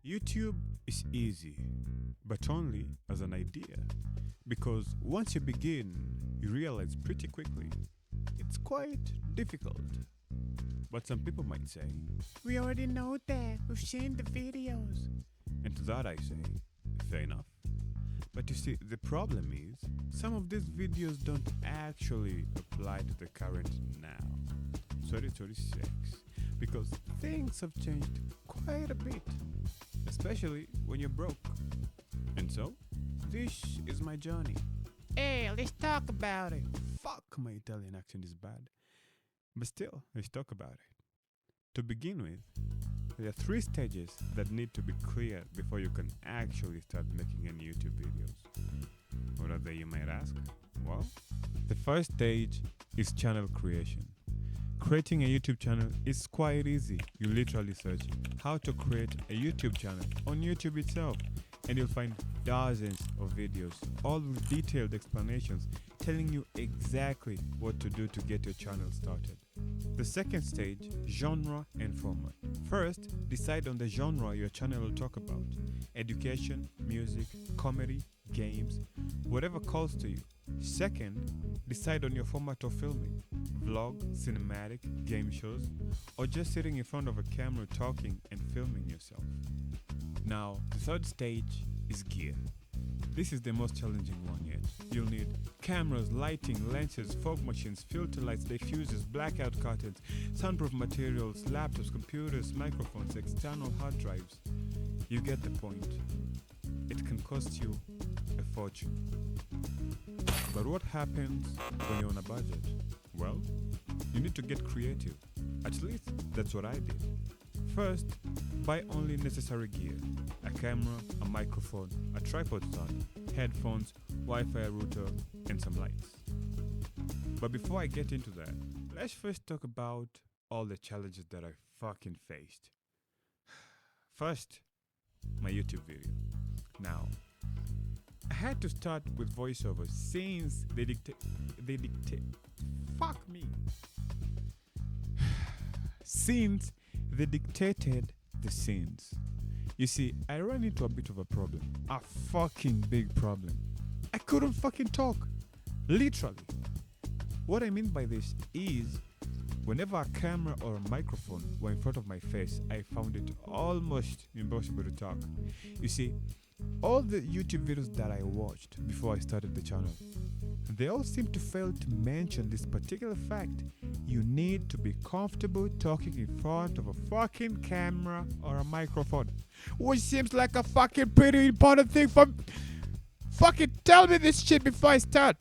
YouTube is easy, but only as an idea. Because once you begin, you realize pretty quickly it's quite difficult. But some people might say, "We already know that, we've seen the videos." And to that I say, fair enough. But you see, the problem is, some of these videos don't actually apply to the current now. 2026. Because things have changed quite a bit, especially when you're broke. And so, this is my journey. Hey, let's talk about it. Fuck, my Italian accent is bad. But still, let's talk about it. To begin with, there are 3 stages that need to be cleared before you can actually start making any YouTube videos. What are they, you might ask? Well, the first stage is channel creation. Creating a YouTube channel is quite easy. You literally search how to create a YouTube channel on YouTube itself, and you'll find dozens of videos, all with detailed explanations telling you exactly what to do to get your channel started. The second stage, genre and format. First, decide on the genre your channel will talk about. Education, music, comedy, games, whatever calls to you. Second, decide on your format of filming. Vlog, cinematic, game shows, or just sitting in front of a camera talking and filming yourself. Now, the third stage is gear. This is the most challenging one yet. You'll need cameras, lighting, lenses, fog machines, filter lights, diffusers, blackout curtains, soundproof materials, laptops, computers, microphones, external hard drives. You get the point. It can cost you a fortune. But what happens when you're on a budget? Well, you need to get creative. At least that's what I did. First, buy only necessary gear. A camera, a microphone, a tripod stand, headphones, Wi-Fi router, and some lights. But before I get into that, let's first talk about all the challenges that I fucking faced. First, my YouTube video. Now, I had to start with voiceovers since they dictate. Fuck me. Since they dictated the scenes. You see, I ran into a bit of a problem. A fucking big problem. I couldn't fucking talk. Literally. What I mean by this is, whenever a camera or a microphone were in front of my face, I found it almost impossible to talk. You see, all the YouTube videos that I watched before I started the channel, they all seem to fail to mention this particular fact. You need to be comfortable talking in front of a fucking camera or a microphone. Which seems like a fucking pretty important thing for... Fucking tell me this shit before I start.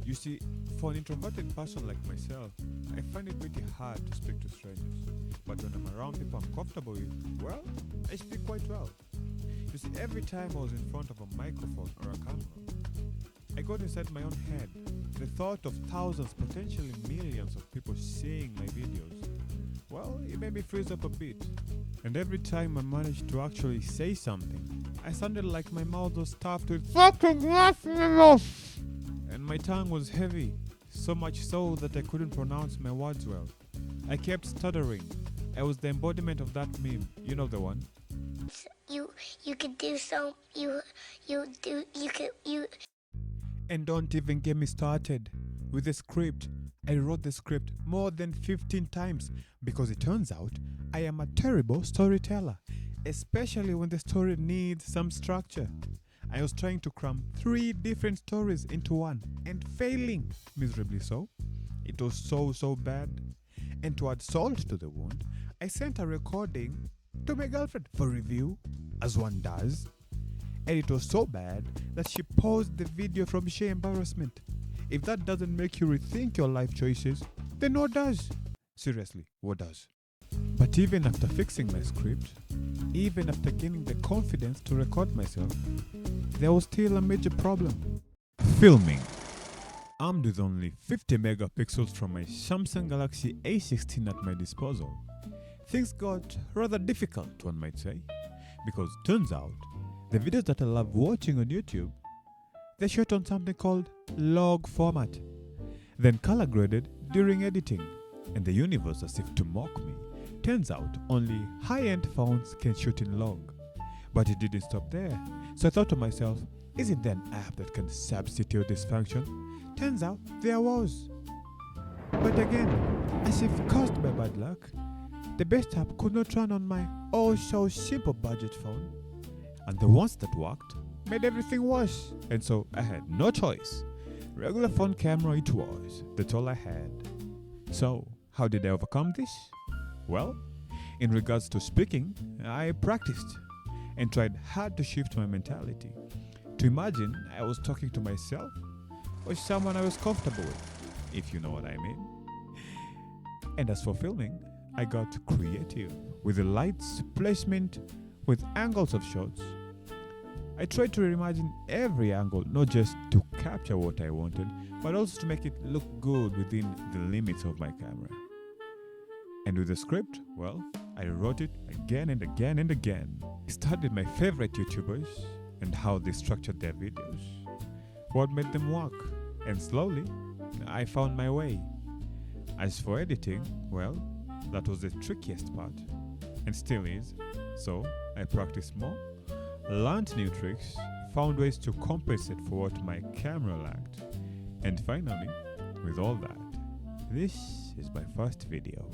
You see, for an introverted person like myself, I find it pretty hard to speak to strangers. But when I'm around people I'm comfortable with, well, I speak quite well. You see, every time I was in front of a microphone or a camera, I got inside my own head. The thought of thousands, potentially millions of people seeing my videos, well, it made me freeze up a bit. And every time I managed to actually say something, I sounded like my mouth was stuffed with fucking marshmallows. And my tongue was heavy, so much so that I couldn't pronounce my words well. I kept stuttering. I was the embodiment of that meme. You know the one? You could do so. You could. And don't even get me started with the script. I wrote the script more than 15 times because it turns out I am a terrible storyteller, especially when the story needs some structure. I was trying to cram 3 different stories into one and failing miserably so. It was so bad. And to add salt to the wound, I sent a recording to my girlfriend for review, as one does. And it was so bad that she paused the video from sheer embarrassment. If that doesn't make you rethink your life choices, then what does? Seriously, what does? But even after fixing my script, even after gaining the confidence to record myself, there was still a major problem. Filming. Armed with only 50 megapixels from my Samsung Galaxy A16 at my disposal, things got rather difficult, one might say, because turns out the videos that I love watching on YouTube, they're shot on something called log format, then color graded during editing, and the universe, as if to mock me, Turns out only high-end phones can shoot in long. But it didn't stop there. So I thought to myself, isn't there an app that can substitute this function? Turns out there was. But again, as if caused by bad luck, the best app could not run on my oh-so simple budget phone. And the ones that worked made everything worse. And so I had no choice. Regular phone camera it was. That's all I had. So, how did I overcome this? Well, in regards to speaking, I practiced and tried hard to shift my mentality. To imagine I was talking to myself or someone I was comfortable with, if you know what I mean. And as for filming, I got creative with the lights, placement, with angles of shots. I tried to reimagine every angle, not just to capture what I wanted, but also to make it look good within the limits of my camera. And with the script, well, I wrote it again and again and again. I studied my favorite YouTubers and how they structured their videos, what made them work, and slowly, I found my way. As for editing, well, that was the trickiest part, and still is. So, I practiced more, learned new tricks, found ways to compensate for what my camera lacked, and finally, with all that, this is my first video.